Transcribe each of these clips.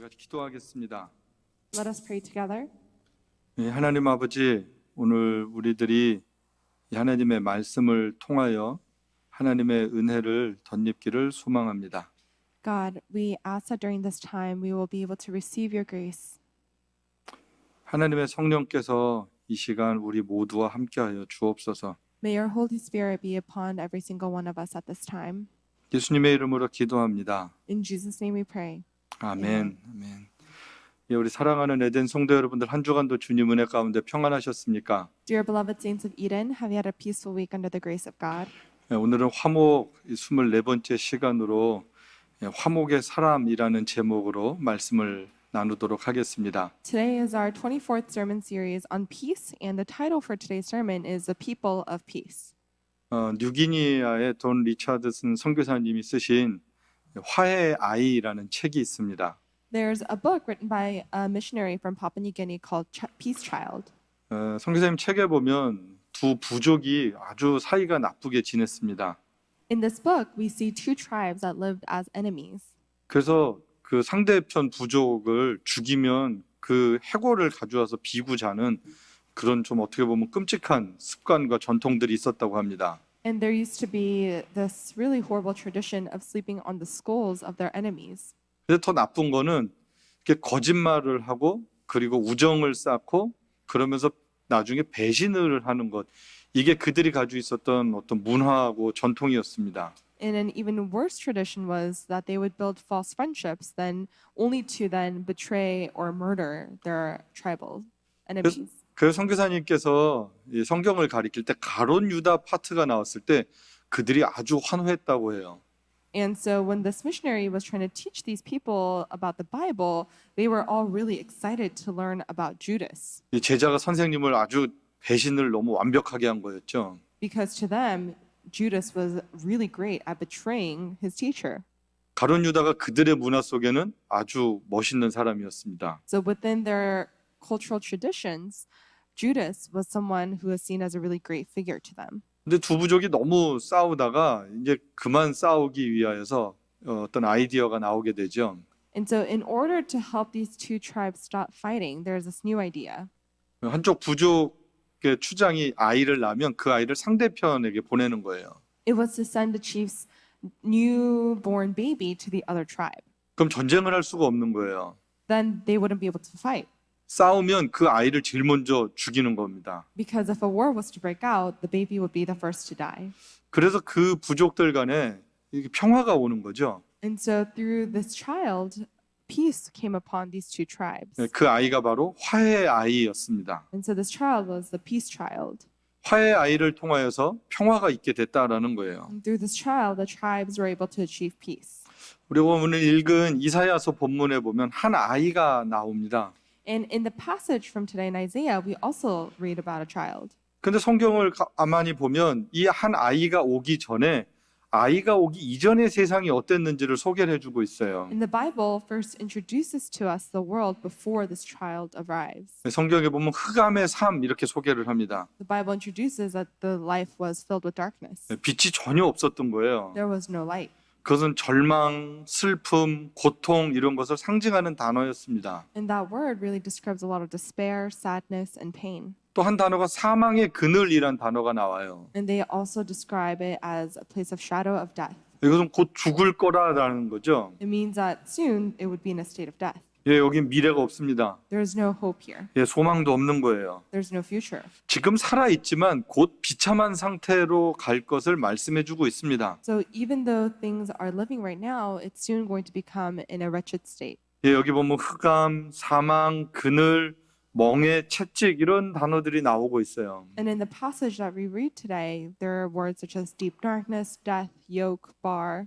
같이 기도하겠습니다. Let us pray together. 하나님 아버지, 오늘 우리들이 이 하나님의 말씀을 통하여 하나님의 은혜를 덧입기를 소망합니다. God, we ask that during this time we will be able to receive your grace. 하나님의 성령께서 이 시간 우리 모두와 함께하여 주옵소서. May your Holy Spirit be upon every single one of us at this time. 예수님의 이름으로 기도합니다. In Jesus' name we pray. 아멘. 아멘. 우리 사랑하는 에덴 성도 여러분들, 한 주간도 주님 은혜 가운데 평안하셨습니까? Dear beloved saints of Eden, have you had a peaceful week under the grace of God? 오늘은 화목 24번째 시간으로 화목의 사람이라는 제목으로 말씀을 나누도록 하겠습니다. Today is our 24th sermon series on peace, and the title for today's sermon is The People of Peace. 뉴기니아의 돈 리차드슨 선교사님이 쓰신 화해의 아이라는 책이 있습니다. There's a book written by a missionary from Papua New Guinea called Peace Child. 선교사님 책에 보면 두 부족이 아주 사이가 나쁘게 지냈습니다. In this book, we see two tribes that lived as enemies. 그래서 그 상대편 부족을 죽이면 그 해골을 가져와서 비구 자는 그런 좀 어떻게 보면 끔찍한 습관과 전통들이 있었다고 합니다. And there used to be this really horrible tradition of sleeping on the skulls of their enemies. 근데 더 나쁜 거는 이렇게 거짓말을 하고 그리고 우정을 쌓고 그러면서 나중에 배신을 하는 것, 이게 그들이 가지고 있었던 어떤 문화하고 전통이었습니다. And an even worse tradition was that they would build false friendships, then only to then betray or murder their tribal enemies. 그래서 선교사님께서 이 성경을 가리킬 때 가론 유다 파트가 나왔을 때 그들이 아주 환호했다고 해요. And so when this missionary was trying to teach these people about the Bible, they were all really excited to learn about Judas. 이 제자가 선생님을 아주 배신을 너무 완벽하게 한 거였죠. Because to them, Judas was really great at betraying his teacher. 가론 유다가 그들의 문화 속에는 아주 멋있는 사람이었습니다. So within their cultural traditions, Judas was someone who was seen as a really great figure to them. 근데 두 부족이 너무 싸우다가 이제 그만 싸우기 위하여서 어떤 아이디어가 나오게 되죠. And so in order to help these two tribes stop fighting, there's this new idea. 한쪽 부족의 추장이 아이를 낳으면 그 아이를 상대편에게 보내는 거예요. It was to send the chief's newborn baby to the other tribe. 그럼 전쟁을 할 수가 없는 거예요. Then they wouldn't be able to fight. 싸우면 그 아이를 제일 먼저 죽이는 겁니다. Because if a war was to break out, the baby would be the first to die. 그래서 그 부족들 간에 이게 평화가 오는 거죠. And so through this child, peace came upon these two tribes. 그 아이가 바로 화해의 아이였습니다. And so this child was the peace child. 화해의 아이를 통하여서 평화가 있게 됐다라는 거예요. And through this child, the tribes were able to achieve peace. 우리가 오늘 읽은 이사야서 본문에 보면 한 아이가 나옵니다. And in the passage from today in Isaiah, we also read about a child. 근데 성경을 가만히 보면 이 한 아이가 오기 전에 아이가 오기 이전의 세상이 어땠는지를 소개를 해주고 있어요. And the Bible first introduces to us the world before this child arrives. 성경에 보면 흑암의 삶 이렇게 소개를 합니다. The Bible introduces that the life was filled with darkness. 빛이 전혀 없었던 거예요. There was no light. 그것은 절망, 슬픔, 고통 이런 것을 상징하는 단어였습니다. And that word really describes a lot of despair, sadness, and pain. 또 한 단어가 사망의 그늘이란 단어가 나와요. And they also describe it as a place of shadow of death. 이것은 곧 죽을 거라라는 거죠. It means that soon it would be in a state of death. 여기 미래가 없습니다. There is no hope here. 소망도 없는 거예요. There's no future. 지금 살아 있지만 곧 비참한 상태로 갈 것을 말씀해 주고 있습니다. So even though things are living right now, it's soon going to become in a wretched state. 여기 보면 흑암, 사망, 그늘, 멍에, 채찍 이런 단어들이 나오고 있어요. And in the passage that we read today, there are words such as deep darkness, death, yoke, bar.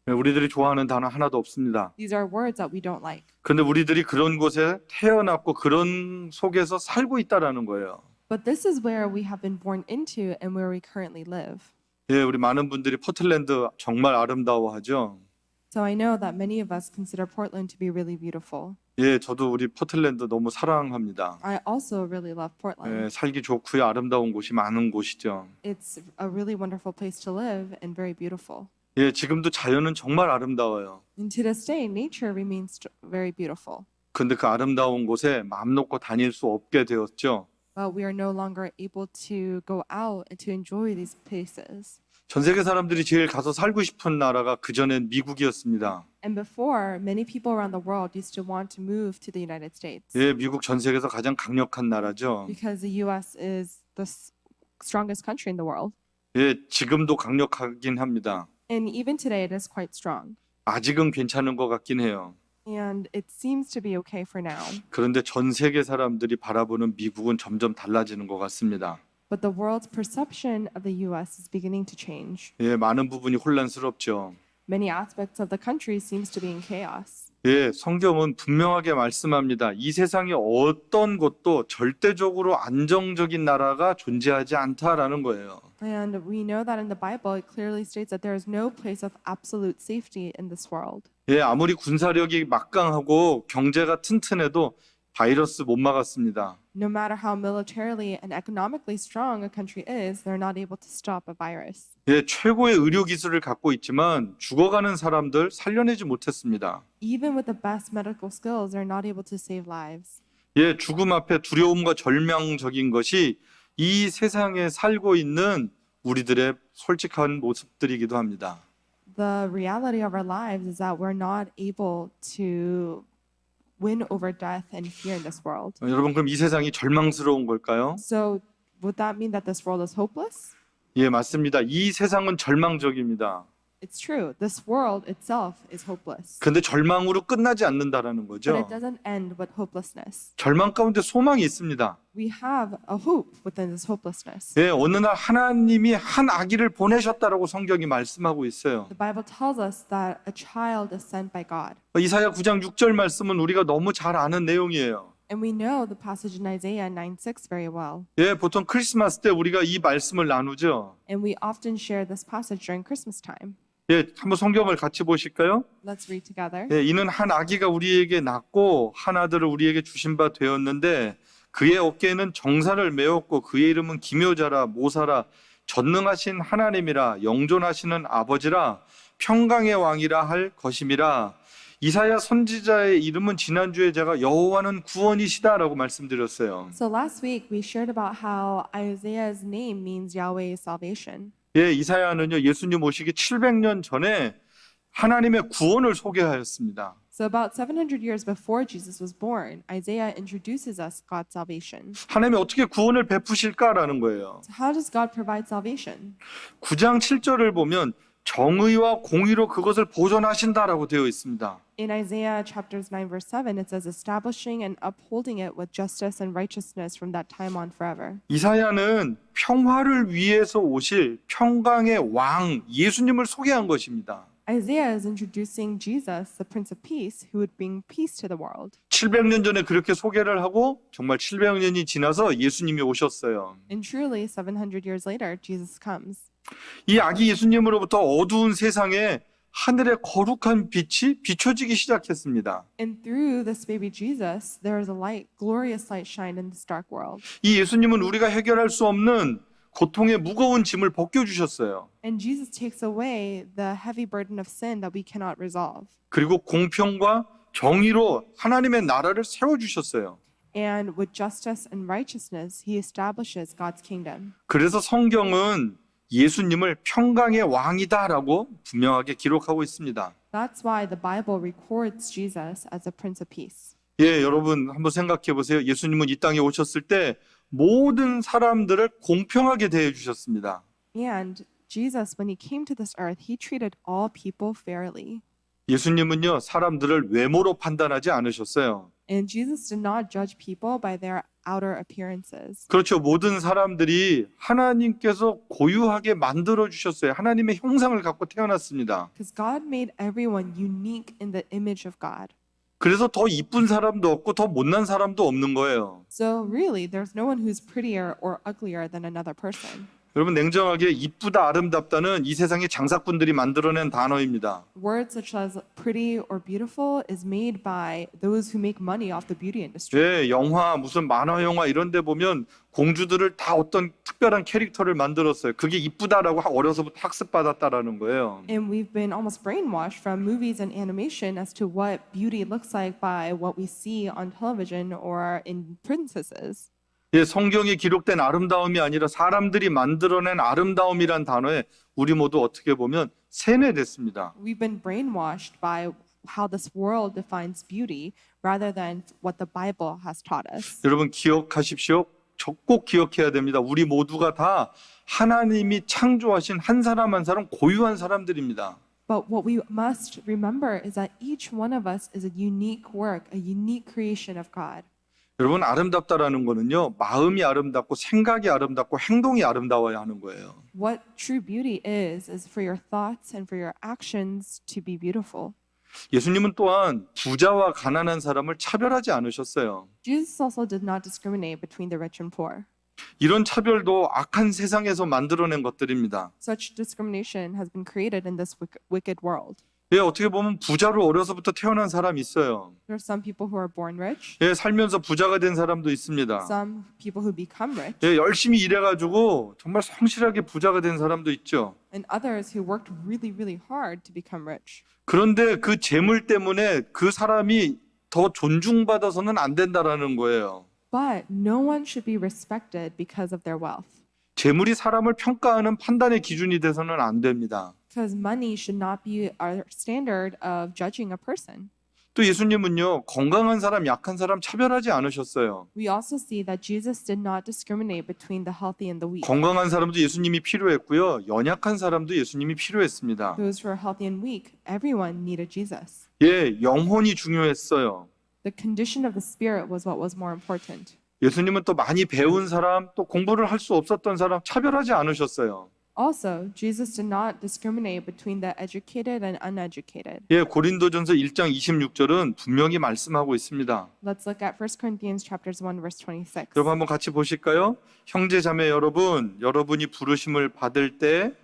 우리들이 좋아하는 단어 하나도 없습니다. These are words that we don't like. 그런데 우리들이 그런 곳에 태어났고 그런 속에서 살고 있다라는 거예요. But this is where we have been born into and where we currently live. 우리 많은 분들이 포틀랜드 정말 아름다워하죠. So I know that many of us consider Portland to be really beautiful. 저도 우리 포틀랜드 너무 사랑합니다. I also really love Portland. 살기 좋고요, 아름다운 곳이 많은 곳이죠. It's a really wonderful place to live and very beautiful. 예, 지금도 자연은 정말 아름다워요. And to this day, nature remains very beautiful. 근데 그 아름다운 곳에 마음 놓고 다닐 수 없게 되었죠. But we are no longer able to go out and to enjoy these places. 전 세계 사람들이 제일 가서 살고 싶은 나라가 그전엔 미국이었습니다. And before, many people around the world used to want to move to the United States 예, 미국 전 세계에서 가장 강력한 나라죠. because the U.S. is the strongest country in the world. 예, 지금도 강력하긴 합니다. And even today, it is quite strong. 아직은 괜찮은 것 같긴 해요. And it seems to be okay for now. 그런데 전 세계 사람들이 바라보는 미국은 점점 달라지는 것 같습니다. But the world's perception of the U.S. is beginning to change. 예, 많은 부분이 혼란스럽죠. Many aspects of the country seems to be in chaos. 예, 성경은 분명하게 말씀합니다. 이 세상에 어떤 곳도 절대적으로 안정적인 나라가 존재하지 않다라는 거예요. And we know that in the Bible, it clearly states that there is no place of absolute safety in this world. 예, 아무리 군사력이 막강하고 경제가 튼튼해도 바이러스 못 막았습니다. No matter how militarily and economically strong a country is, they're not able to stop a virus. 예, 최고의 의료 기술을 갖고 있지만 죽어가는 사람들 살려내지 못했습니다. Even with the best medical skills, they're not able to save lives. 예, 죽음 앞에 두려움과 절망적인 것이 이 세상에 살고 있는 우리들의 솔직한 모습들이기도 합니다. The reality of our lives is that we're not able to win over death and fear in this world. 여러분, 그럼 이 세상이 절망스러운 걸까요? So would that mean that this world is hopeless? 예, 맞습니다. 이 세상은 절망적입니다. It's true. This world itself is hopeless. 근데 절망으로 끝나지 않는다라는 But 거죠. it doesn't end with hopelessness. 절망 가운데 소망이 있습니다. We have a hope within this hopelessness. 예, 어느 날 하나님이 한 아기를 보내셨다라고 성경이 말씀하고 있어요. The Bible tells us that a child is sent by God. 이사야 9장 6절 말씀은 우리가 너무 잘 아는 내용이에요. And we know the passage in Isaiah 9:6 very well. 예, 보통 크리스마스 때 우리가 이 말씀을 나누죠. And we often share this passage during Christmas time. 예, 한번 성경을 같이 보실까요? Let's read together. 예, 이는 한 아기가 우리에게 낳고 한 아들을 우리에게 주신 바 되었는데 그의 어깨에는 정사를 메었고 그의 이름은 기묘자라 모사라 전능하신 하나님이라 영존하시는 아버지라 평강의 왕이라 할 것임이라. 이사야 선지자의 이름은 지난주에 제가 여호와는 구원이시다라고 말씀드렸어요. So last week we shared about how Isaiah's name means Yahweh is salvation. 예, 이사야는요 예수님 오시기 700년 전에 하나님의 구원을 소개하였습니다. So about 700 years before Jesus was born, Isaiah introduces us God's salvation. 하나님이 어떻게 구원을 베푸실까라는 거예요. So how does God provide salvation? 9장 7절을 보면 정의와 공의로 그것을 보존하신다라고 되어 있습니다. In Isaiah chapters 9 verse 7, it says establishing and upholding it with justice and righteousness from that time on forever. 이사야는 평화를 위해서 오실 평강의 왕 예수님을 소개한 것입니다. Isaiah is introducing Jesus, the Prince of Peace, who would bring peace to the world. 700년 전에 그렇게 소개를 하고 정말 700년이 지나서 예수님이 오셨어요. And truly, 700 years later, Jesus comes. 이 아기 예수님으로부터 어두운 세상에 하늘의 거룩한 빛이 비춰지기 시작했습니다. And through this baby Jesus, there is a light, glorious light shine in this dark world. 이 예수님은 우리가 해결할 수 없는 고통의 무거운 짐을 벗겨주셨어요. And Jesus takes away the heavy burden of sin that we cannot resolve. 그리고 공평과 정의로 하나님의 나라를 세워주셨어요. And with justice and righteousness, he establishes God's kingdom. 그래서 성경은 예수님을 평강의 왕이다라고 분명하게 기록하고 있습니다. That's why the Bible records Jesus as a Prince of Peace. 예, 여러분 한번 생각해 보세요. 예수님은 이 땅에 오셨을 때 모든 사람들을 공평하게 대해 주셨습니다. And Jesus, when he came to this earth, he treated all people fairly. 예수님은요, 사람들을 외모로 판단하지 않으셨어요. And Jesus did not judge people by their outer appearances. 그렇죠. 모든 사람들이 하나님께서 고유하게 만들어 주셨어요. 하나님의 형상을 갖고 태어났습니다. Because God made everyone unique in the image of God. 그래서 더 이쁜 사람도 없고 더 못난 사람도 없는 거예요. So really, there's no one who's prettier or uglier than another person. 여러분 냉정하게 이쁘다 아름답다는 이 세상의 장사꾼들이 만들어낸 단어입니다. Words such as pretty or beautiful is made by those who make money off the beauty industry. 예, 영화 무슨 만화 영화 이런 데 보면 공주들을 다 어떤 특별한 캐릭터를 만들었어요. 그게 이쁘다라고 어려서부터 학습받았다라는 거예요. And we've been almost brainwashed from movies and animation as to what beauty looks like by what we see on television or in princesses. 예, 성경에 기록된 아름다움이 아니라 사람들이 만들어낸 아름다움이란 단어에 우리 모두 어떻게 보면 세뇌됐습니다. We've been brainwashed by how this world defines beauty rather than what the Bible has taught us. 여러분 기억하십시오. 꼭 기억해야 됩니다. 우리 모두가 다 하나님이 창조하신 한 사람 한 사람 고유한 사람들입니다. But what we must remember is that each one of us is a unique work, a unique creation of God. 여러분 아름답다라는 거는요. 마음이 아름답고 생각이 아름답고 행동이 아름다워야 하는 거예요. What true beauty is for your thoughts and for your actions to be beautiful. 예수님은 또한 부자와 가난한 사람을 차별하지 않으셨어요. Jesus also did not discriminate between the rich and poor. 이런 차별도 악한 세상에서 만들어낸 것들입니다. Such discrimination has been created in this wicked world. 예, 어떻게 보면 부자로 어려서부터 태어난 사람이 있어요. There are some people who are born rich, 예, 살면서 부자가 된 사람도 있습니다. some people who become rich, 예, 열심히 일해가지고 정말 성실하게 부자가 된 사람도 있죠. and others who worked really, really hard to become rich. 그런데 그 재물 때문에 그 사람이 더 존중받아서는 안 된다라는 거예요. But no one should be respected because of their wealth. 재물이 사람을 평가하는 판단의 기준이 돼서는 안 됩니다. Because money should not be our standard of judging a person. 또 예수님은요, 건강한 사람, 약한 사람 차별하지 않으셨어요. We also see that Jesus did not discriminate between the healthy and the weak. 건강한 사람도 예수님이 필요했고요, 연약한 사람도 예수님이 필요했습니다. Those who are healthy and weak, everyone needed Jesus. 예, 영혼이 중요했어요. The condition of the spirit was what was more important. 예수님은 또 많이 배운 사람, 또 공부를 할 수 없었던 사람 차별하지 않으셨어요. Also, Jesus did not discriminate between the educated and uneducated. 예, 고린도전서 1장 26절은 분명히 말씀하고 있습니다. Let's look at 1 Corinthians chapters 1 verse 26. 여러분 한번 같이 보실까요? 형제 자매 여러분, 여러분이 부르심을 받을 때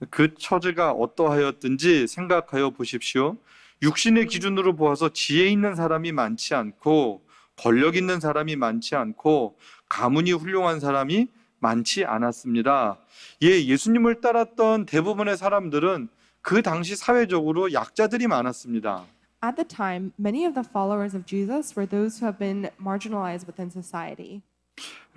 그 처지가 어떠하였든지 생각하여 보십시오. 육신의 기준으로 보아서 지혜 있는 사람이 많지 않고 권력 있는 사람이 많지 않고 가문이 훌륭한 사람이 많지 않았습니다. 예, 예수님을 따랐던 대부분의 사람들은 그 당시 사회적으로 약자들이 많았습니다. At the time, many of the followers of Jesus were those who have been marginalized within society.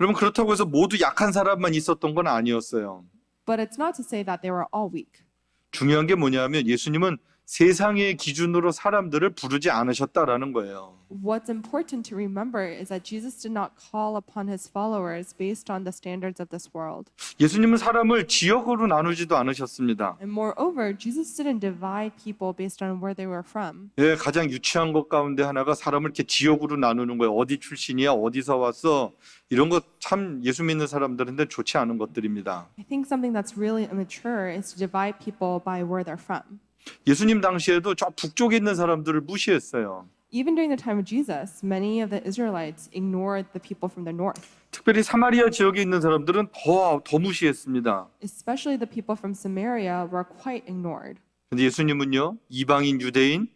여러분 그렇다고 해서 모두 약한 사람만 있었던 건 아니었어요. But it's not to say that they were all weak. 중요한 게 뭐냐면 예수님은 세상의 기준으로 사람들을 부르지 않으셨다라는 거예요. What's important to remember is that Jesus did not call upon his followers based on the standards of this world. 예수님은 사람을 지역으로 나누지도 않으셨습니다. And moreover, Jesus didn't divide people based on where they were from. 예, 가장 유치한 것 가운데 하나가 사람을 이렇게 지역으로 나누는 거예요. 어디 출신이야? 어디서 왔어? 이런 것 참 예수 믿는 사람들한테 좋지 않은 것들입니다. I think something that's really immature is to divide people by where they're from. 예수님 당시에도 저 북쪽에 있는 사람들을 무시했어요. Even during the time of Jesus, many of the Israelites ignored the people from the north, 특별히 사마리아 지역에 있는 사람들은 더 무시했습니다. especially the people from Samaria were quite ignored. 근데 예수님은요, 이방인, 유대인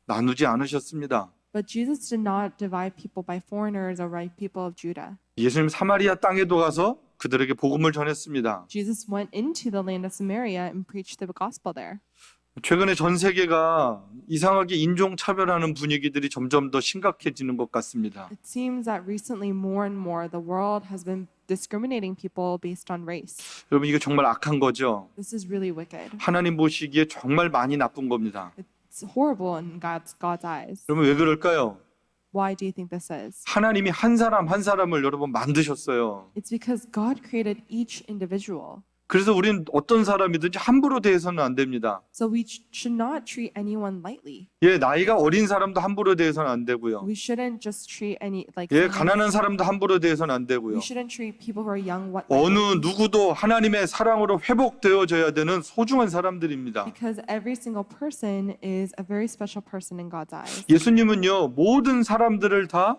나누지 않으셨습니다. But Jesus did not divide people by foreigners or by people of Judah. 예수님 사마리아 땅에도 가서 그들에게 복음을 전했습니다. Jesus went into the land of Samaria and preached the gospel there. 최근에 전 세계가 이상하게 인종 차별하는 분위기들이 점점 더 심각해지는 것 같습니다. It seems that recently more and more the world has been discriminating people based on race. 여러분 이게 정말 악한 거죠. This is really wicked. 하나님 보시기에 정말 많이 나쁜 겁니다. It's horrible in God's eyes. 여러분 왜 그럴까요? Why do you think this is? 하나님이 한 사람 한 사람을 여러분 만드셨어요. It's because God created each individual. 그래서 우리는 어떤 사람이든지 함부로 대해서는 안 됩니다. So we should not treat anyone lightly. 예, 나이가 어린 사람도 함부로 대해서는 안 되고요. We shouldn't just treat any 예, 가난한 사람도 함부로 대해서는 안 We 되고요. shouldn't treat people who are young 어느 누구도 하나님의 사랑으로 회복되어져야 되는 소중한 사람들입니다. because every single person is a very special person in God's eyes. 예수님은요, 모든 사람들을 다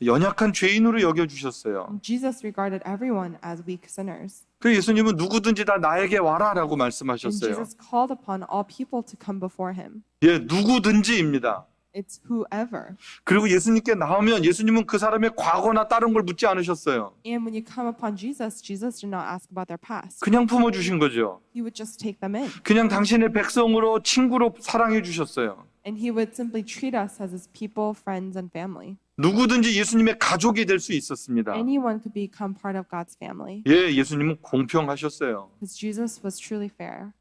연약한 죄인으로 여겨주셨어요. Jesus regarded everyone as weak sinners. 그 예수님은 누구든지 다 나에게 와라라고 And 말씀하셨어요. Jesus called upon all people to come before him. 예, 누구든지입니다. It's whoever. 그리고 예수님께 나오면 예수님은 그 사람의 과거나 다른 걸 묻지 않으셨어요. And when you come upon Jesus, Jesus did not ask about their past. 그냥 품어주신 거죠. He would just take them in. 그냥 당신의 백성으로 친구로 사랑해 주셨어요. And he would simply treat us as his people, friends, and family. 누구든지 예수님의 가족이 될 수 있었습니다. Anyone could become part of God's family. 예, 예수님은 공평하셨어요. Because Jesus was truly fair.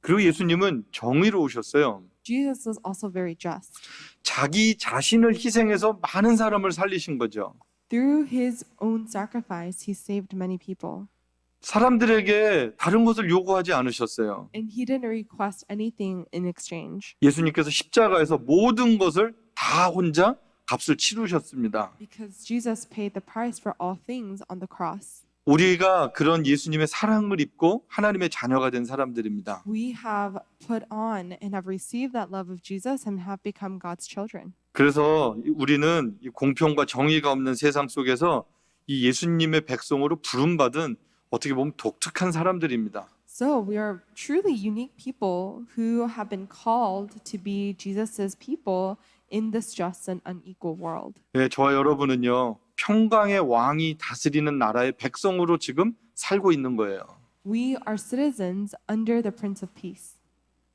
그리고 예수님은 정의로우셨어요. Jesus was also very just. 자기 자신을 희생해서 많은 사람을 살리신 거죠. Through his own sacrifice, he saved many people. 사람들에게 다른 것을 요구하지 않으셨어요. And he didn't request anything in exchange. 예수님께서 십자가에서 모든 것을 다 혼자 값을 치르셨습니다. Because Jesus paid the price for all things on the cross. 우리가 그런 예수님의 사랑을 입고 하나님의 자녀가 된 사람들입니다. We have put on and have received that love of Jesus and have become God's children. 그래서 우리는 이 공평과 정의가 없는 세상 속에서 이 예수님의 백성으로 부름받은 어떻게 보면 독특한 사람들입니다. So we are truly unique people who have been called to be Jesus's people in this just and unequal world. 네, 저와 여러분은요, 평강의 왕이 다스리는 나라의 백성으로 지금 살고 있는 거예요. We are citizens under the Prince of Peace.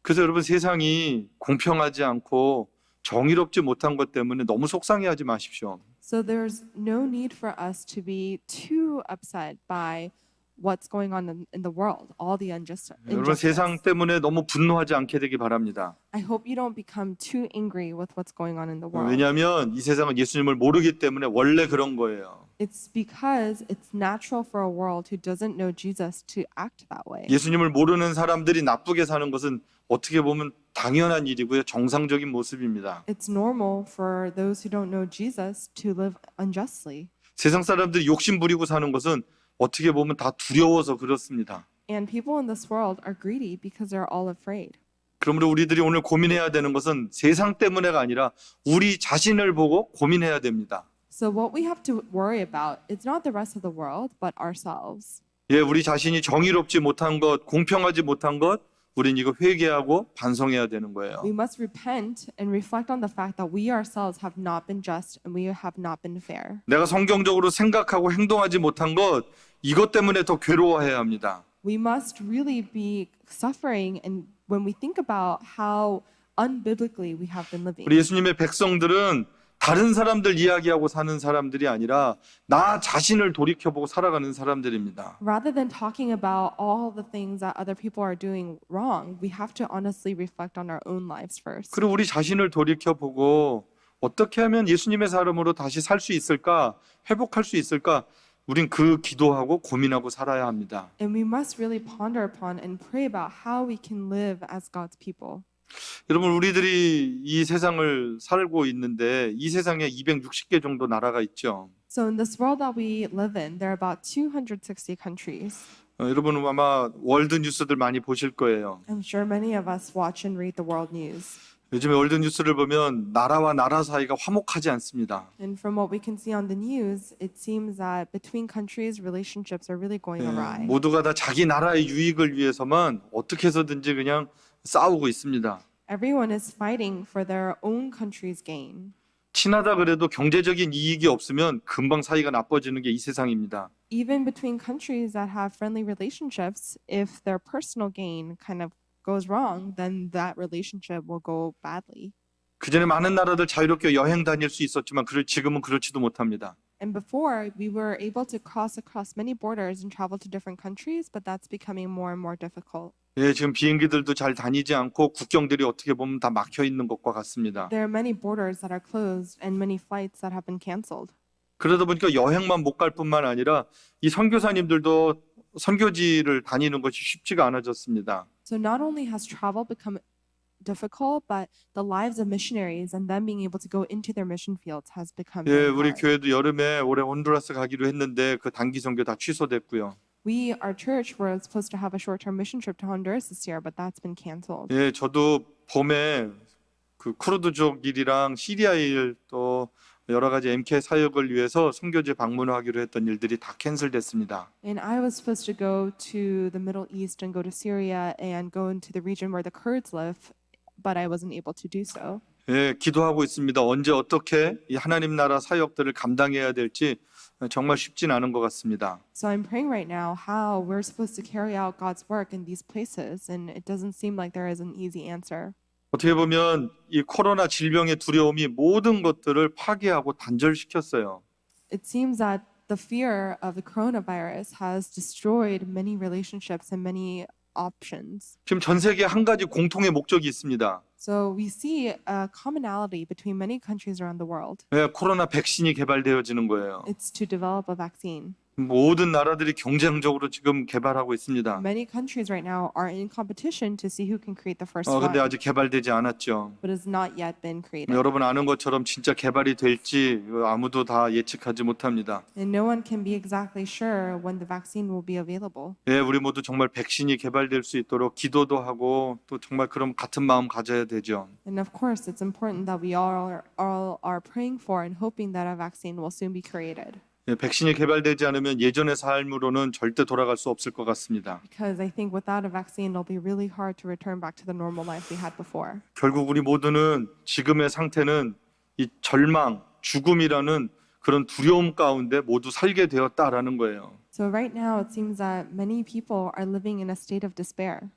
그래서 여러분, 세상이 공평하지 않고 정의롭지 못한 것 때문에 너무 속상해하지 마십시오. So there's no need for us to be too upset by what's going on in the world, all the 여러분, 세상 injustice. 때문에 너무 분노하지 않게 되기 바랍니다. I hope you don't become too angry with what's going on in the world. 왜냐하면 이 세상은 예수님을 모르기 때문에 원래 그런 거예요. It's because it's natural for a world who doesn't know Jesus to act that way. 예수님을 모르는 사람들이 나쁘게 사는 것은 어떻게 보면 당연한 일이고요. 정상적인 모습입니다. It's normal for those who don't know Jesus to live unjustly. 세상 사람들이 욕심 부리고 사는 것은 어떻게 보면 다 두려워서 그렇습니다. And people in this world are greedy because they're all afraid. 그러므로 우리들이 오늘 고민해야 되는 것은 세상 때문에가 아니라 우리 자신을 보고 고민해야 됩니다. So what we have to worry about is not the rest of the world, but ourselves. 예, 우리 자신이 정의롭지 못한 것, 공평하지 못한 것, 우린 이거 회개하고 반성해야 되는 거예요. We must repent and reflect on the fact that we ourselves have not been just and we have not been fair. 내가 성경적으로 생각하고 행동하지 못한 것, 이것 때문에 더 괴로워해야 합니다. We must really be suffering and when we think about how unbiblically we have been living. 우리 예수님의 백성들은 다른 사람들 이야기하고 사는 사람들이 아니라 나 자신을 돌이켜보고 살아가는 사람들입니다. Rather than talking about all the things that other people are doing wrong, we have to honestly reflect on our own lives first. 그리고 우리 자신을 돌이켜보고 어떻게 하면 예수님의 사람으로 다시 살 수 있을까, 회복할 수 있을까, 우린 그 기도하고 고민하고 살아야 합니다. And we must really ponder upon and pray about how we can live as God's people. 여러분, 우리들이 이 세상을 살고 있는데 이 세상에 260개 정도 나라가 있죠. So in this world that we live in, there are about 260 countries. 여러분 아마 월드 뉴스들 많이 보실 거예요. I'm sure many of us watch and read the world news. 요즘에 월드 뉴스를 보면 나라와 나라 사이가 화목하지 않습니다. And from what we can see on the news, it seems that between countries, relationships are really going awry. 모두가 다 자기 나라의 유익을 위해서만 어떻게 해서든지 그냥 싸우고 있습니다. Everyone is fighting for their own country's gain. 친하다 그래도 경제적인 이익이 없으면 금방 사이가 나빠지는 게 이 세상입니다. Even between countries that have friendly relationships, if their personal gain kind of goes wrong, then that relationship will go badly. 그전에 많은 나라들 자유롭게 여행 다닐 수 있었지만 지금은 그렇지도 못합니다. And before, we were able to cross across many borders and travel to different countries, but that's becoming more and more difficult. 예, 지금 비행기들도 잘 다니지 않고 국경들이 어떻게 보면 다 막혀 있는 것과 같습니다. There are many borders that are closed and many flights that have been canceled. 그러다 보니까 여행만 못 갈 뿐만 아니라 이 선교사님들도 선교지를 다니는 것이 쉽지가 않아졌습니다. So not only has travel become difficult, but the lives of missionaries and them being able to go into their mission fields has become 예, very 우리 hard. 교회도 여름에 올해 혼두라스 가기로 했는데 그 단기 선교 다 취소됐고요. We, our church, were supposed to have a short-term mission trip to Honduras this year, but that's been canceled. 예, 저도 봄에 그 쿠르드족 일이랑 시리아 일 또 여러 가지 MK 사역을 위해서 선교지 방문하기로 했던 일들이 다 캔슬됐습니다. And I was supposed to go to the Middle East and go to Syria and go into the region where the Kurds live, but I wasn't able to do so. 예, 기도하고 있습니다. 언제 어떻게 이 하나님 나라 사역들을 감당해야 될지 정말 쉽진 않은 것 같습니다. So I'm praying right now how we're supposed to carry out God's work in these places, and it doesn't seem like there is an easy answer. 어떻게 보면 이 코로나 질병의 두려움이 모든 것들을 파괴하고 단절시켰어요. It seems that the fear of the coronavirus has destroyed many relationships and many options. 지금 전 세계에 한 가지 공통의 목적이 있습니다. So we see a commonality between many countries around the world. 예, 코로나 백신이 개발되어지는 거예요. It's to develop a vaccine. 모든 나라들이 경쟁적으로 지금 개발하고 있습니다. Many countries right now are in competition to see who can create the first 근데 one, 아직 개발되지 않았죠. but has not yet been created. 여러분 아는 것처럼 진짜 개발이 될지 아무도 다 예측하지 못합니다. And no one can be exactly sure when the vaccine will be available. 예, 우리 모두 정말 백신이 개발될 수 있도록 기도도 하고 또 정말 그런 같은 마음 가져야 되죠. And of course, it's important that we all are praying for and hoping that a vaccine will soon be created. 예, 백신이 개발되지 않으면 예전의 삶으로는 절대 돌아갈 수 없을 것 같습니다. Because I think without a vaccine, it'll be really hard to return back to the normal life we had before. 결국 우리 모두는 지금의 상태는 이 절망, 죽음이라는 그런 두려움 가운데 모두 살게 되었다라는 거예요. So right now, it seems that many people are living in a state of despair.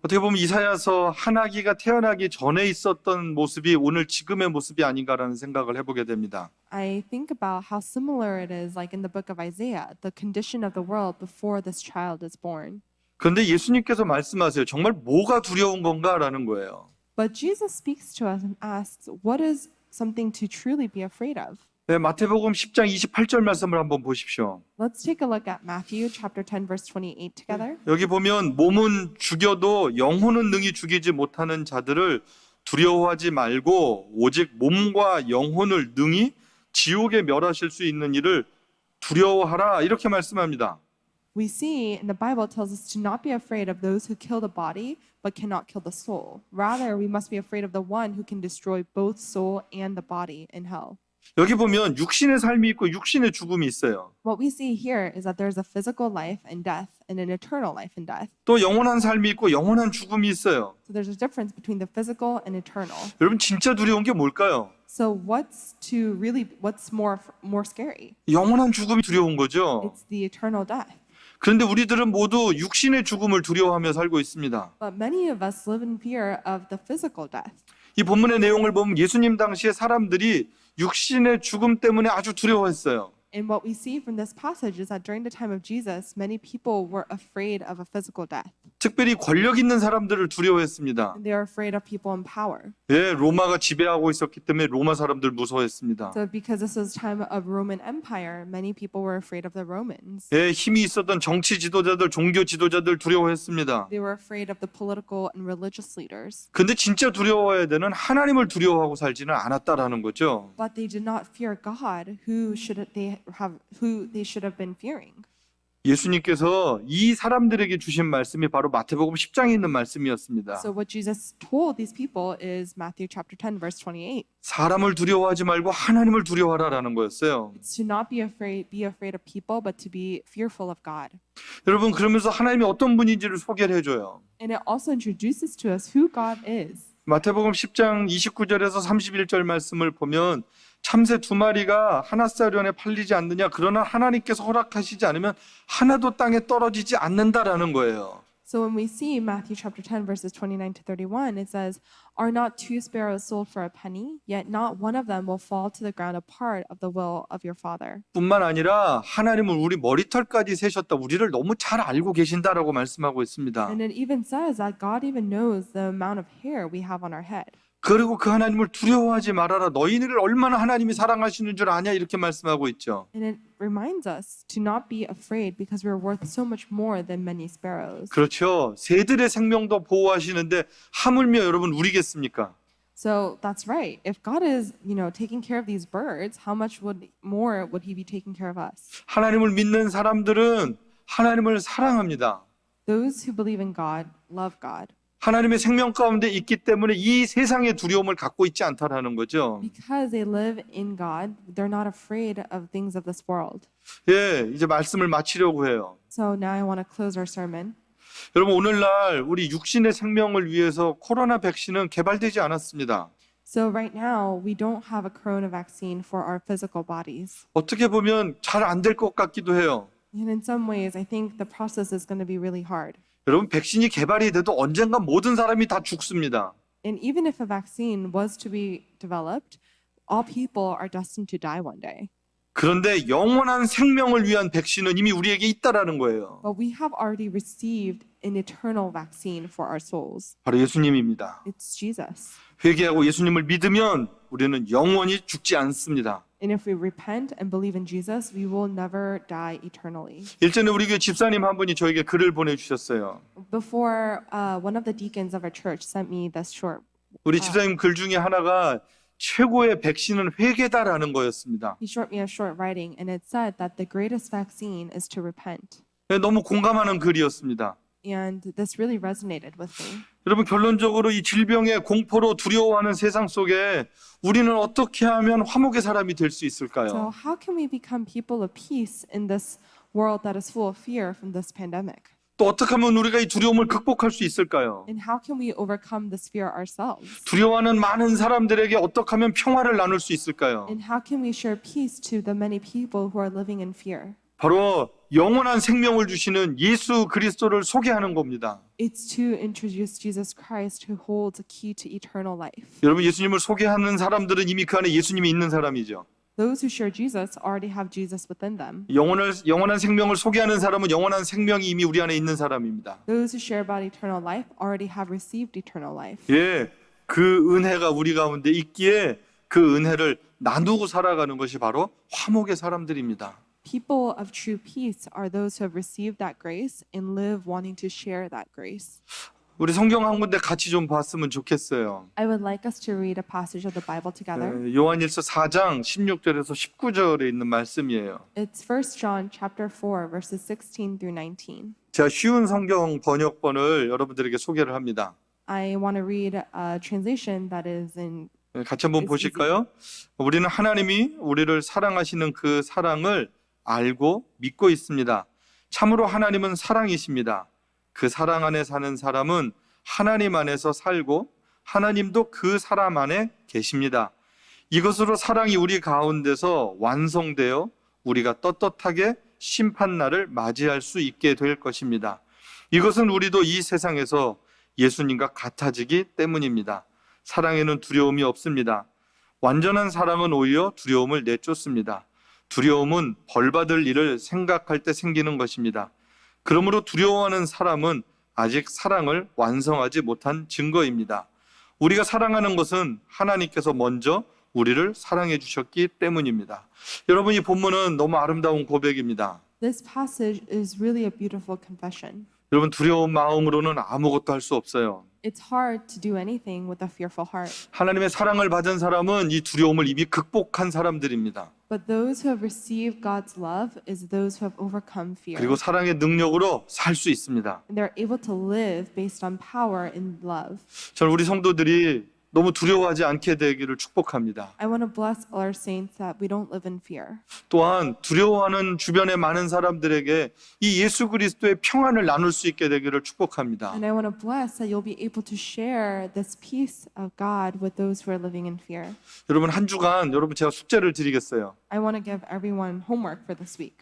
어떻게 보면 이사야서 하나기가 태어나기 전에 있었던 모습이 오늘 지금의 모습이 아닌가라는 생각을 해보게 됩니다. I think about how similar it is, like in the book of Isaiah, the condition of the world before this child is born. 그런데 예수님께서 말씀하세요. 정말 뭐가 두려운 건가라는 거예요. But Jesus speaks to us and asks, what is something to truly be afraid of? 네, 마태복음 10장 28절 말씀을 한번 보십시오. Let's take a look at Matthew chapter 10 verse 28 together. 여기 보면 몸은 죽여도 영혼은 능히 죽이지 못하는 자들을 두려워하지 말고 오직 몸과 영혼을 능히 지옥에 멸하실 수 있는 이를 두려워하라 이렇게 말씀합니다. We see in the Bible tells us to not be afraid of those who kill the body but cannot kill the soul. Rather, we must be afraid of the one who can destroy both soul and the body in hell. 여기 보면 육신의 삶이 있고 육신의 죽음이 있어요. What we see here is that there's a physical life and death and an eternal life and death. 또 영원한 삶이 있고 영원한 죽음이 있어요. So there's a difference between the physical and eternal. 여러분 진짜 두려운 게 뭘까요? So what's more scary? 영원한 죽음이 두려운 거죠. It's the eternal death. 그런데 우리들은 모두 육신의 죽음을 두려워하며 살고 있습니다. But many of us live in fear of the physical death. 이 본문의 내용을 보면 예수님 당시에 사람들이 육신의 죽음 때문에 아주 두려워했어요. And what we see from this passage is that during the time of Jesus, many people were afraid of a physical death. 특별히 권력 있는 사람들을 두려워했습니다. And they are afraid of people in power. 예, 로마가 지배하고 있었기 때문에 로마 사람들 무서워했습니다. So because this was time of Roman Empire, many people were afraid of the Romans. 예, 힘이 있었던 정치 지도자들, 종교 지도자들 두려워했습니다. They were afraid of the political and religious leaders. 근데 진짜 두려워해야 되는 하나님을 두려워하고 살지는 않았다라는 거죠. But they did not fear God, who they should have been fearing. 예수님께서 이 사람들에게 주신 말씀이 바로 마태복음 10장에 있는 말씀이었습니다. So what Jesus told these people is Matthew chapter 10 verse 28. 사람을 두려워하지 말고 하나님을 두려워하라라는 거였어요. It's to not be afraid of people, but to be fearful of God. 여러분 그러면서 하나님이 어떤 분인지를 소개를 해줘요. And it also introduces to us who God is. 마태복음 10장 29절에서 31절 말씀을 보면 참새 2마리가 하나짜리원에 팔리지 않느냐 그러나 하나님께서 허락하시지 않으면 하나도 땅에 떨어지지 않는다라는 거예요. So when we see Matthew chapter 10 verses 29 to 31, it says, "Are not 2 sparrows sold for a penny? Yet not one of them will fall to the ground apart of the will of your Father." 뿐만 아니라 하나님은 우리 머리털까지 세셨다. 우리를 너무 잘 알고 계신다라고 말씀하고 있습니다. And it even says that God even knows the amount of hair we have on our head. 그리고 그 하나님을 두려워하지 말아라. 너희를 얼마나 하나님이 사랑하시는 줄 아냐 이렇게 말씀하고 있죠. And it reminds us to not be afraid because we're worth so much more than many sparrows. 그렇죠. 새들의 생명도 보호하시는데 하물며 여러분 우리겠습니까? So that's right. If God is, taking care of these birds, how much more would he be taking care of us? 하나님을 믿는 사람들은 하나님을 사랑합니다. Those who believe in God love God. 하나님의 생명 가운데 있기 때문에 이 세상의 두려움을 갖고 있지 않다라는 거죠. Because they live in God, they're not afraid of things of this world. 예, 이제 말씀을 마치려고 해요. So now I want to close our sermon. 여러분, 오늘날 우리 육신의 생명을 위해서 코로나 백신은 개발되지 않았습니다. So right now, we don't have a corona vaccine for our physical bodies. 어떻게 보면 잘 안 될 것 같기도 해요. And in some ways, I think the process is going to be really hard. 여러분, 백신이 개발이 돼도 언젠가 모든 사람이 다 죽습니다. And even if a vaccine was to be developed, all people are destined to die one day. 그런데 영원한 생명을 위한 백신은 이미 우리에게 있다라는 거예요. But we have already received an eternal vaccine for our souls. 바로 예수님입니다. It's Jesus. 회개하고 예수님을 믿으면 우리는 영원히 죽지 않습니다. And if we repent and believe in Jesus, we will never die eternally. 일전에 우리 교회 집사님 한 분이 저에게 글을 보내주셨어요. Before, one of the deacons of our church sent me this short. 우리 집사님 글 중에 하나가 최고의 백신은 회개다라는 거였습니다. He showed me a short writing, and it said that the greatest vaccine is to repent. 너무 공감하는 글이었습니다. And this really resonated with me. 여러분, 결론적으로 이 질병의 공포로 두려워하는 세상 속에 우리는 어떻게 하면 화목의 사람이 될 수 So 있을까요? how can we become people of peace in this world that is full of fear from this pandemic? 또 어떻게 하면 우리가 이 두려움을 극복할 수 있을까요? And how can we overcome this fear ourselves? 두려워하는 많은 사람들에게 어떻게 하면 평화를 나눌 수 있을까요? And how can we share peace to the many people who are living in fear? 바로 영원한 생명을 주시는 예수 그리스도를 소개하는 겁니다. It's to introduce Jesus Christ who holds a key to eternal life. 여러분, 예수님을 소개하는 사람들은 이미 그 안에 예수님이 있는 사람이죠. Those who share Jesus already have Jesus within them. 영원한 생명을 소개하는 사람은 영원한 생명이 이미 우리 안에 있는 사람입니다. Those who share about eternal life already have received eternal life. 예, 그 은혜가 우리 가운데 있기에 그 은혜를 나누고 살아가는 것이 바로 화목의 사람들입니다. People of true peace are those who have received that grace and live wanting to share that grace. 우리 성경 한 군데 같이 좀 봤으면 좋겠어요. I would like us to read a passage of the Bible together. 요한일서 4장 16절에서 19절에 있는 말씀이에요. It's 1 John chapter 4 verses 16 through 19. 제가 쉬운 성경 번역본을 여러분들에게 소개를 합니다. I want to read a translation that is in 같이 한번 보실까요? 우리는 하나님이 우리를 사랑하시는 그 사랑을 알고 믿고 있습니다. 참으로 하나님은 사랑이십니다. 그 사랑 안에 사는 사람은 하나님 안에서 살고 하나님도 그 사람 안에 계십니다. 이것으로 사랑이 우리 가운데서 완성되어 우리가 떳떳하게 심판날을 맞이할 수 있게 될 것입니다. 이것은 우리도 이 세상에서 예수님과 같아지기 때문입니다. 사랑에는 두려움이 없습니다. 완전한 사랑은 오히려 두려움을 내쫓습니다. 두려움은 벌받을 일을 생각할 때 생기는 것입니다. 그러므로 두려워하는 사람은 아직 사랑을 완성하지 못한 증거입니다. 우리가 사랑하는 것은 하나님께서 먼저 우리를 사랑해 주셨기 때문입니다. 여러분, 이 본문은 너무 아름다운 고백입니다. This passage is really a beautiful confession. 여러분, 두려운 마음으로는 아무것도 할 수 없어요. It's hard to do anything with a fearful heart. 하나님의 사랑을 받은 사람은 이 두려움을 이미 극복한 사람들입니다. But those who have received God's love is those who have overcome fear. 그리고 사랑의 능력으로 살 수 있습니다. And they're able to live based on power in love. 저는 우리 성도들이 너무 두려워하지 않게 되기를 축복합니다. I want to bless all our saints that we don't live in fear. 또한 두려워하는 주변의 많은 사람들에게 이 예수 그리스도의 평안을 나눌 수 있게 되기를 축복합니다. And I want to bless that you'll be able to share this peace of God with those who are living in fear. 여러분, 한 주간 여러분 제가 숙제를 드리겠어요. I want to give everyone homework for this week.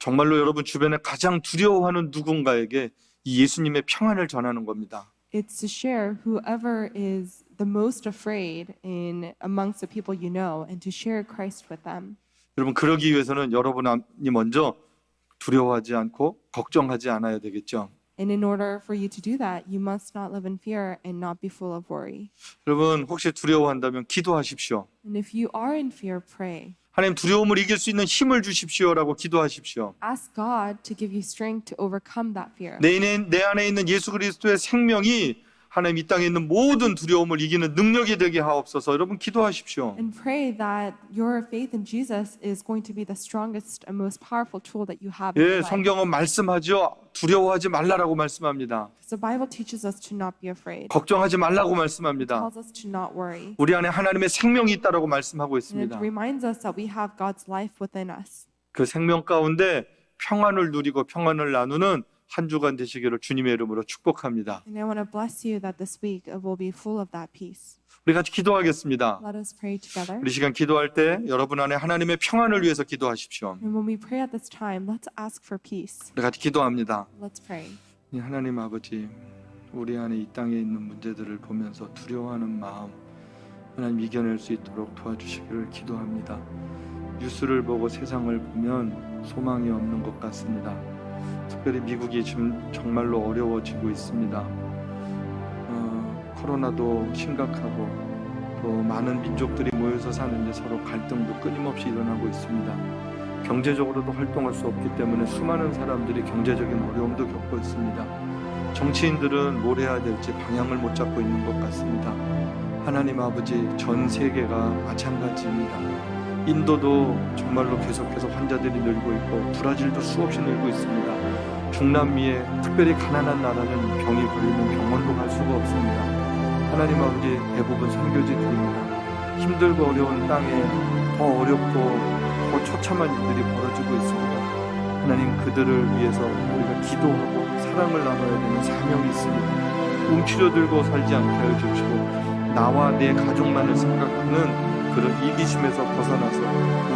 정말로 여러분 주변에 가장 두려워하는 누군가에게 이 예수님의 평안을 전하는 겁니다. It's to share whoever is the most afraid in amongst the people you know and to share Christ with them. 여러분, 그러기 위해서는 여러분이 먼저 두려워하지 않고 걱정하지 않아야 되겠죠. And in order for you to do that, you must not live in fear and not be full of worry. 여러분, 혹시 두려워한다면 기도하십시오. And if you are in fear, pray. 하나님, 두려움을 이길 수 있는 힘을 주십시오라고 기도하십시오. Ask God to give you strength to overcome that fear. 내 안에 있는 예수 그리스도의 생명이 하나님 이 땅에 있는 모든 두려움을 이기는 능력이 되게 하옵소서. 여러분 기도하십시오. And pray that your faith in Jesus is going to be the strongest and most powerful tool that you have in your 예, life. 성경은 말씀하죠. 두려워하지 말라라고 말씀합니다. Because the Bible teaches us to not be afraid. 걱정하지 말라고 말씀합니다. Tells us to not worry. 우리 안에 하나님의 생명이 있다라고 말씀하고 And it 있습니다. reminds us that we have God's life within us. 그 생명 가운데 평안을 누리고 평안을 나누는 한 주간 되시기를 주님의 이름으로 축복합니다. And I want to bless you that this week will be full of that peace. 우리 같이 기도하겠습니다. Let us pray together. 우리 시간 기도할 때 여러분 안에 하나님의 평안을 위해서 기도하십시오. And when we pray at this time, let's ask for peace. 우리 같이 기도합니다. Let's pray. 하나님 아버지, 우리 안에 이 땅에 있는 문제들을 보면서 두려워하는 마음 하나님 이겨낼 수 있도록 도와주시기를 기도합니다. 뉴스를 보고 세상을 보면 소망이 없는 것 같습니다. 특별히 미국이 지금 정말로 어려워지고 있습니다. 코로나도 심각하고 또 많은 민족들이 모여서 사는데 서로 갈등도 끊임없이 일어나고 있습니다. 경제적으로도 활동할 수 없기 때문에 수많은 사람들이 경제적인 어려움도 겪고 있습니다. 정치인들은 뭘 해야 될지 방향을 못 잡고 있는 것 같습니다. 하나님 아버지, 전 세계가 마찬가지입니다. 인도도 정말로 계속해서 환자들이 늘고 있고 브라질도 수없이 늘고 있습니다. 중남미에 특별히 가난한 나라는 병이 걸리면 병원도 갈 수가 없습니다. 하나님 아버지, 대부분 선교지들입니다. 힘들고 어려운 땅에 더 어렵고 더 처참한 일들이 벌어지고 있습니다. 하나님, 그들을 위해서 우리가 기도하고 사랑을 나눠야 되는 사명이 있습니다. 움츠려들고 살지 않게 하여 주시고 나와 내 가족만을 생각하는 그런 이기심에서 벗어나서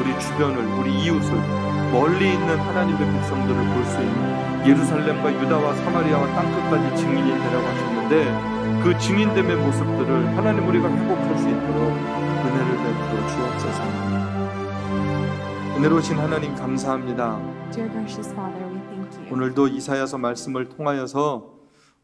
우리 주변을, 우리 이웃을, 멀리 있는 하나님의 백성들을 볼 수 있는 예루살렘과 유다와 사마리아와 땅끝까지 증인이 되라고 하셨는데 그 증인됨의 모습들을 하나님 우리가 회복할 수 있도록 은혜를 베풀어 주옵소서. 은혜로우신 하나님 감사합니다. Dear gracious Father, we thank you. 오늘도 이사야서 말씀을 통하여서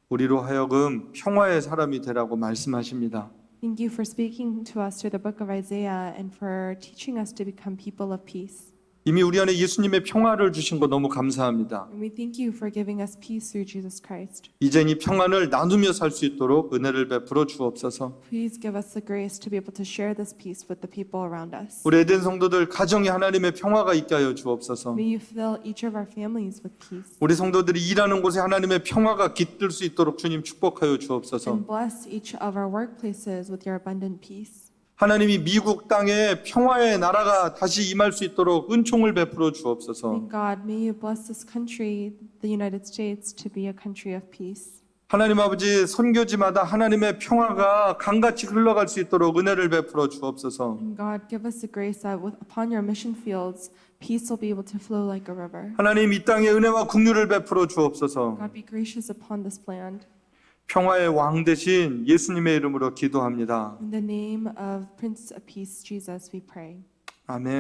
우리로 하여금 평화의 사람이 되라고 말씀하십니다. Thank you for speaking to us through the book of Isaiah and for teaching us to become people of peace. 이미 우리 안에 예수님의 평화를 주신 거 너무 감사합니다. And we thank you for giving us peace through Jesus Christ. 이젠 이 평안을 나누며 살 수 있도록 은혜를 베풀어 주옵소서. Please give us the grace to be able to share this peace with the people around us. 우리 에덴 성도들 가정에 하나님의 평화가 있게 하여 주옵소서. May you fill each of our families with peace. 우리 성도들이 일하는 곳에 하나님의 평화가 깃들 수 있도록 주님 축복하여 주옵소서. And bless each of our workplaces with your abundant peace. 하나님이 미국 땅에 평화의 나라가 다시 임할 수 있도록 은총을 베풀어 주옵소서. And God, may you bless this country, the United States, to be a country of peace. 하나님 아버지, 선교지마다 하나님의 평화가 강같이 흘러갈 수 있도록 은혜를 베풀어 주옵소서. And God, give us the grace that upon your mission fields, peace will be able to flow like a river. 하나님 이 땅에 은혜와 긍휼을 베풀어 주옵소서. God, be gracious upon this land. 평화의 왕 되신 예수님의 이름으로 기도합니다. In the name of Prince of Peace, Jesus, we pray. 아멘.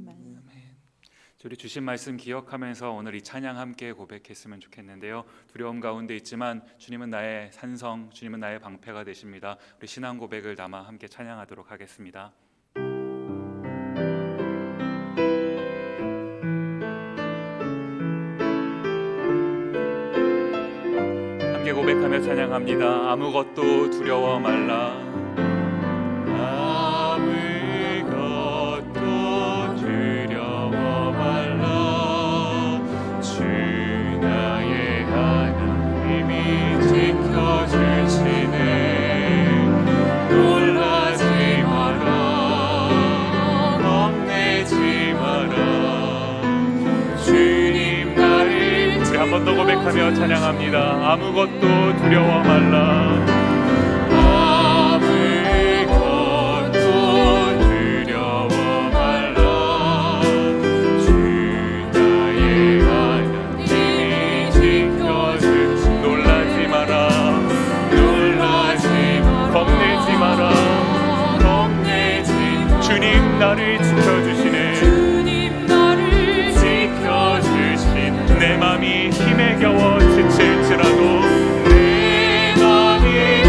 Amen. 우리 주신 말씀 기억하면서 오늘 이 찬양 함께 고백했으면 좋겠는데요. 두려움 가운데 있지만 주님은 나의 산성, 주님은 나의 방패가 되십니다. 우리 신앙 고백을 담아 함께 찬양하도록 하겠습니다. 함께 고백하며 찬양합니다. 아무것도 두려워 말라. 아무것도 두려워 말라. 주 나의 하나님이 지켜주시네. 놀라지 마라. 겁내지 마라. 주님 나를. 우리 한 번 더 고백하며 찬양합니다. 아무것도 두려워 말라. 아무것도 두려워 말라. 주 나의 하나님이 지켜주시. 놀라지 마라. 놀라지 마라. 겁내지 마라. 겁내지. 주님 나를 지켜주시네. 주님 나를 지켜주신. 내 맘이 힘에 겨워 지칠지라도 내 맘이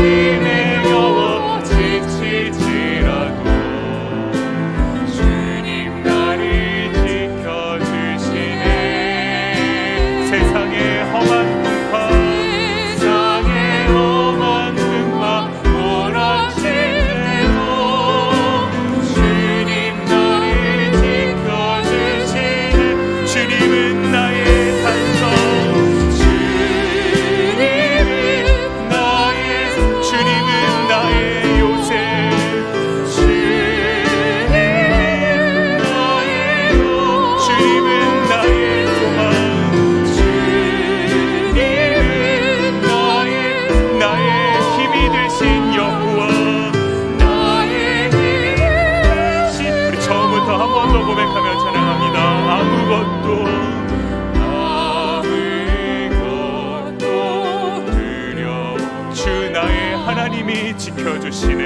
지켜주시네.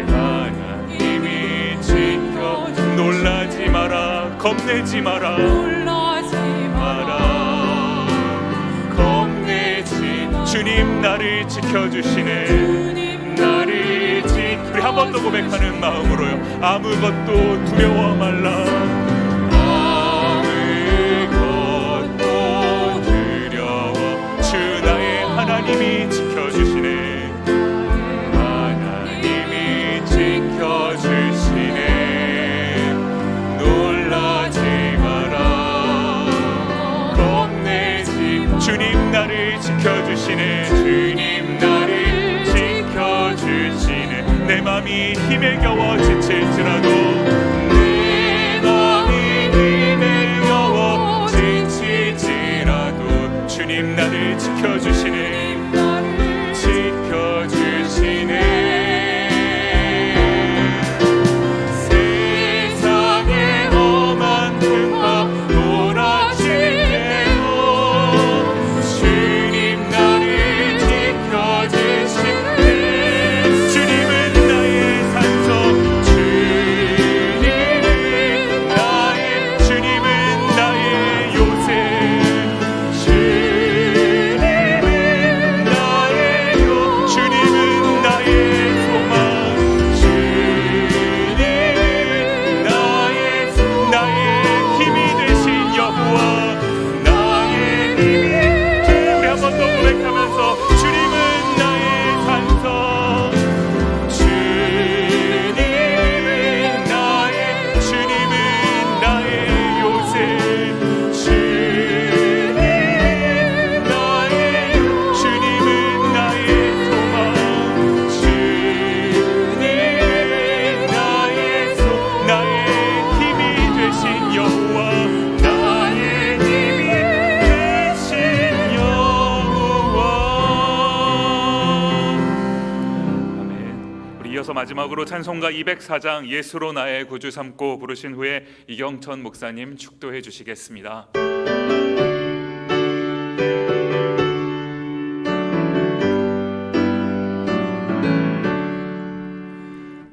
하나님이 지켜. 놀라지 마라, 겁내지 마라, 겁내지. 주님 나를 지켜주시네. 나를 우리 한 번 더 고백하는 마음으로요. 아무것도 두려워 말라. 아무것도 두려워. 주 나의 하나님이 지켜주시네. 하나님이 지켜주시네. 놀라지 마라, 겁내지. 주님 나를 지켜주시네. 주님 나를 지켜주시네. 내 맘이 힘에 겨워 지칠지라도, 내 맘이 힘에 겨워 지칠지라도 주님 나를 지켜주시네. 지켜주시네. 세상의 험한 풍파 몰아칠 때도 주님 나를 지켜주시네. 마지막으로 찬송가 204장 예수로 나의 구주 삼고 부르신 후에 이경천 목사님 축도해 주시겠습니다.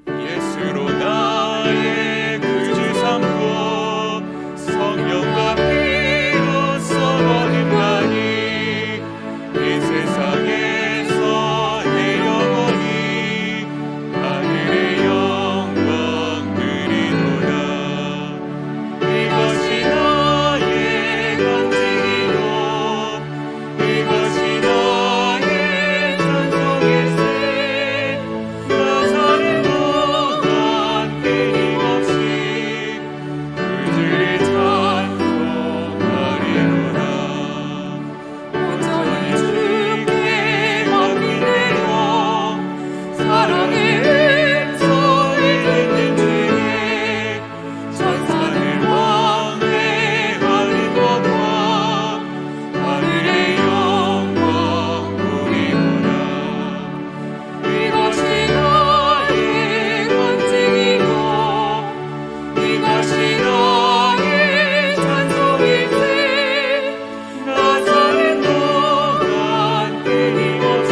예수로 나의 구주 삼고 성령과 피로 써버린다니 이 세상에서 내 영혼이 하늘의 영광 누리도다. 이것이 나의 간증이요 이것이 나의 찬송일세. 나 사는 동안 끊임없이 구주를 찬송하리로다. 온전히 주께 맡기네요. 사랑의 음성을 듣는 중에 천사들 왕래하는 것과 하늘의 영광 보리로다. 이것이 나의 간증이요 이것이 나의 찬송일세. 나 사는 동안 끊임없이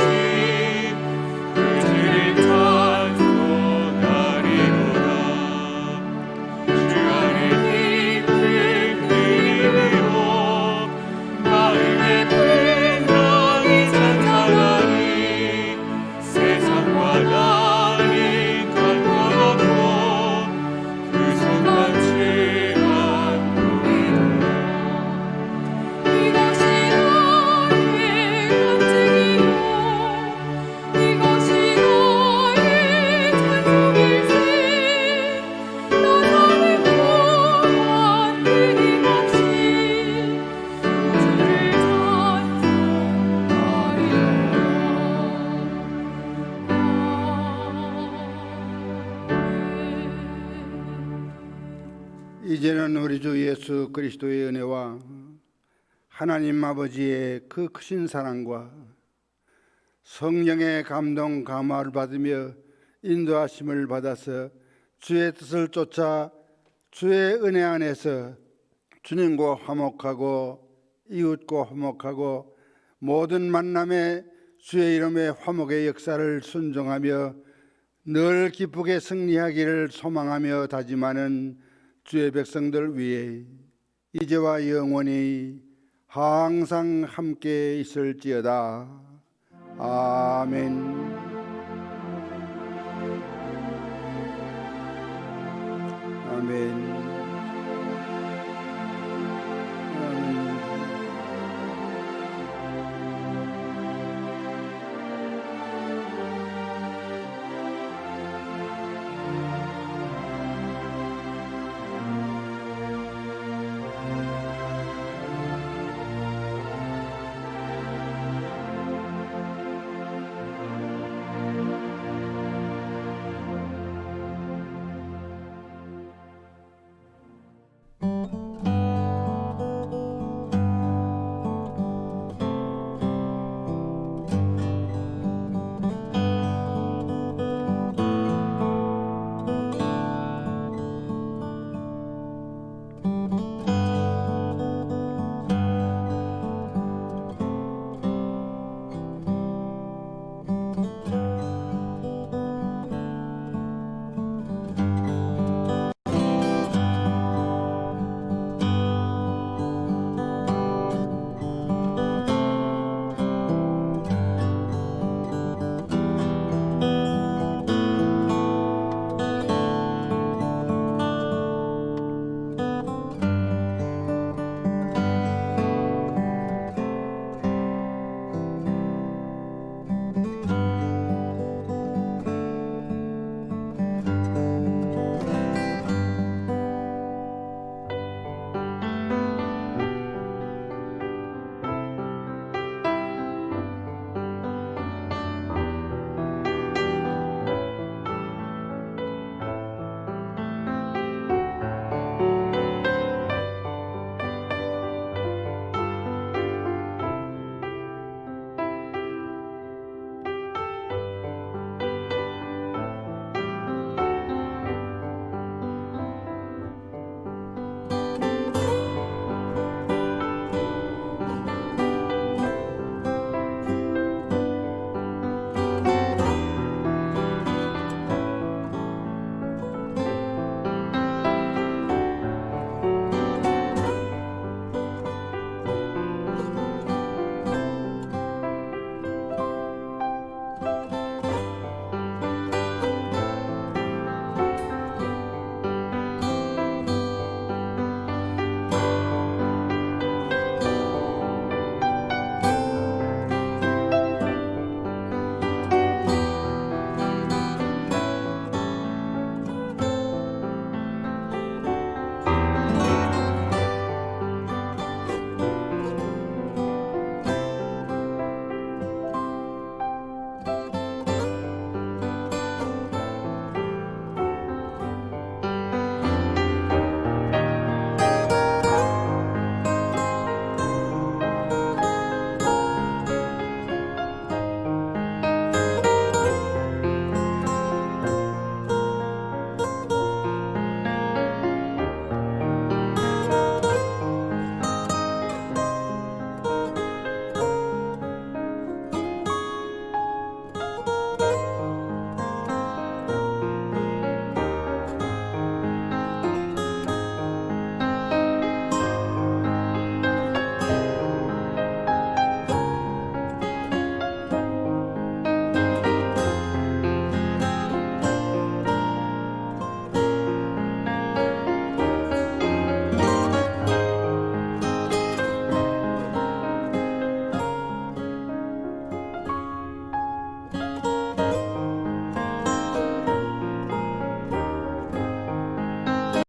구주를 찬송하리로다. 주 안에 깊은 그림으로 마음의 풍랑이 찬찬하니 세상과 나는 갈등없고 구속한 죄만 보이노라. 이것이 나의 간증이요 이것이 나의 찬송일세. 나 사는 동안 끊임없이 구주를 찬송하리로다. 이제는 우리 주 예수 그리스도의 은혜와 하나님 아버지의 그 크신 사랑과 성령의 감동 감화를 받으며 인도하심을 받아서 주의 뜻을 쫓아 주의 은혜 안에서 주님과 화목하고 이웃과 화목하고 모든 만남에 주의 이름의 화목의 역사를 순종하며 늘 기쁘게 승리하기를 소망하며 다짐하는 주의 백성들 위해 이제와 영원히 항상 함께 있을지어다. 아멘.